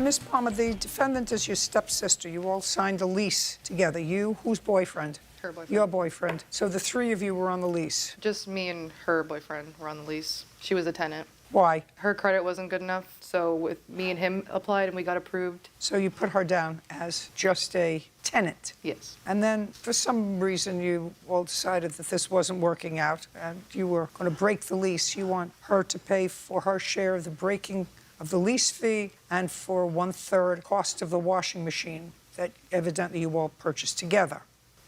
Miss Palmer, the defendant is your stepsister. You all signed a lease together. You, whose boyfriend? Her boyfriend. Your boyfriend. So the three of you were on the lease. Just me and her boyfriend were on the lease. She was a tenant. Why? Her credit wasn't good enough, so with me and him applied and we got approved. So you put her down as just a tenant. Yes. And then for some reason you all decided that this wasn't working out and you were going to break the lease. You want her to pay for her share of the breaking of the lease fee and for 1/3 cost of the washing machine that evidently you all purchased together.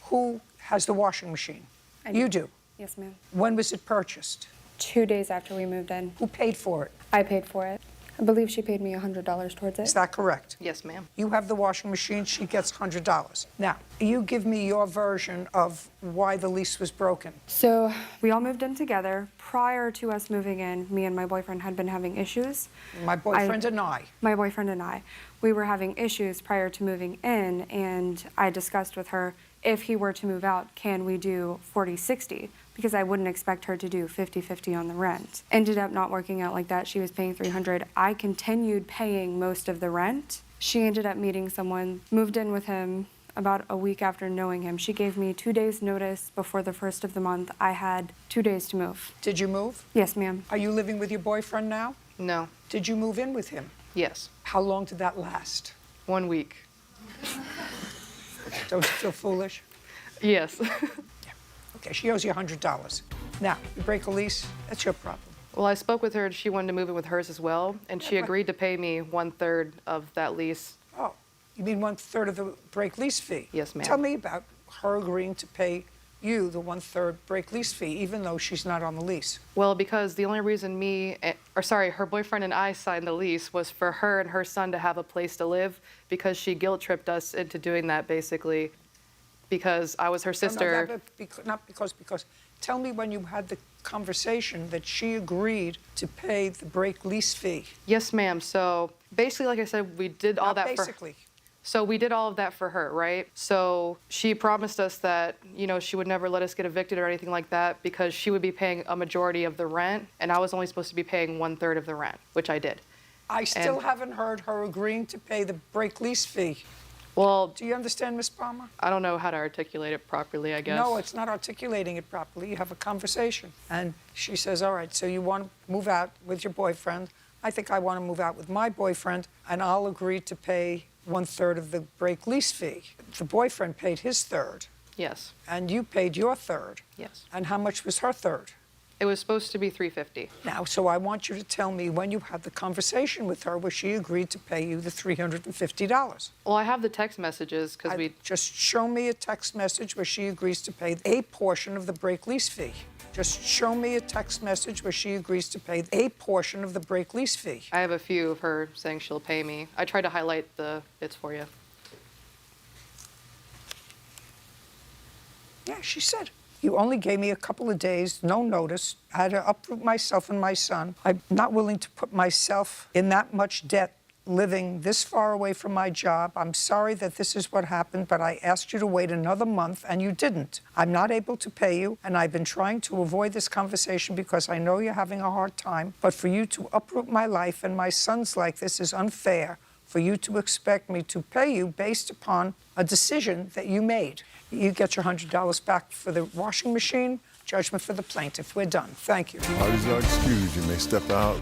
Who has the washing machine? You do. Yes, ma'am. When was it purchased? 2 days after we moved in. Who paid for it? I paid for it. I believe she paid me $100 towards it. Is that correct? Yes, ma'am. You have the washing machine, she gets $100. Now, you give me your version of why the lease was broken. So we all moved in together. Prior to us moving in, me and my boyfriend had been having issues. My boyfriend and I. My boyfriend and I. We were having issues prior to moving in, and I discussed with her, if he were to move out, can we do 40-60? Because I wouldn't expect her to do 50-50 on the rent. Ended up not working out like that. She was paying $300. I continued paying most of the rent. She ended up meeting someone, moved in with him about a week after knowing him. She gave me 2 days notice before the first of the month. I had 2 days to move. Did you move? Yes, ma'am. Are you living with your boyfriend now? No. Did you move in with him? Yes. How long did that last? 1 week. Don't you feel foolish? Yes. Okay, she owes you $100. Now, you break a lease, that's your problem. Well, I spoke with her and she wanted to move in with hers as well, and she agreed to pay me 1/3 of that lease. Oh, you mean 1/3 of the break lease fee? Yes, ma'am. Tell me about her agreeing to pay you the 1/3 break lease fee, even though she's not on the lease. Well, because the only reason her boyfriend and I signed the lease was for her and her son to have a place to live, because she guilt-tripped us into doing that, basically, because I was her sister. No, not because. Tell me when you had the conversation that she agreed to pay the break lease fee. Yes, ma'am. So basically, like I said, we did all that basically. So we did all of that for her, right? So she promised us that, you know, she would never let us get evicted or anything like that, because she would be paying a majority of the rent, and I was only supposed to be paying 1/3 of the rent, which I did. I still haven't heard her agreeing to pay the break lease fee. Well, do you understand, Miss Palmer? I don't know how to articulate it properly, I guess. No, it's not articulating it properly. You have a conversation. And she says, all right, so you want to move out with your boyfriend. I think I want to move out with my boyfriend, and I'll agree to pay 1/3 of the break lease fee. The boyfriend paid his third. Yes. And you paid your third. Yes. And how much was her third? It was supposed to be $350. Now, so I want you to tell me when you had the conversation with her where she agreed to pay you the $350. Well, I have the text messages because we... Just show me a text message where she agrees to pay a portion of the break lease fee. Just show me a text message where she agrees to pay a portion of the break lease fee. I have a few of her saying she'll pay me. I tried to highlight the bits for you. Yeah, she said. You only gave me a couple of days, no notice. I had to uproot myself and my son. I'm not willing to put myself in that much debt living this far away from my job. I'm sorry that this is what happened, but I asked you to wait another month and you didn't. I'm not able to pay you, and I've been trying to avoid this conversation because I know you're having a hard time. But for you to uproot my life and my son's like this is unfair. For you to expect me to pay you based upon a decision that you made. You get your $100 back for the washing machine, judgment for the plaintiff. We're done. Thank you. Parties are excused. You may step out.